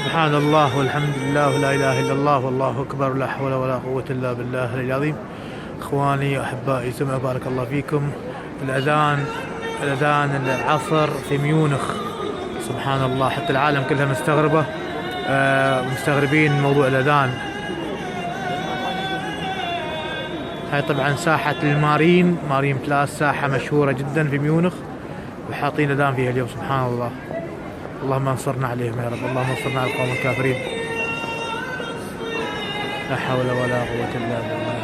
سبحان الله والحمد لله ولا إله إلا الله والله أكبر، لا حول ولا قوة إلا بالله العلي العظيم. إخواني وأحبائي سمع بارك الله فيكم. الأذان العصر في ميونخ. سبحان الله، حتى العالم كلها مستغربة، مستغربين موضوع الأذان. هاي طبعا ساحة المارين بلاس، ساحة مشهورة جدا في ميونخ، وحاطين أذان فيها اليوم. سبحان الله، اللهم انصرنا عليهم يا رب، اللهم انصرنا على القوم الكافرين. لا حول ولا قوة إلا بالله.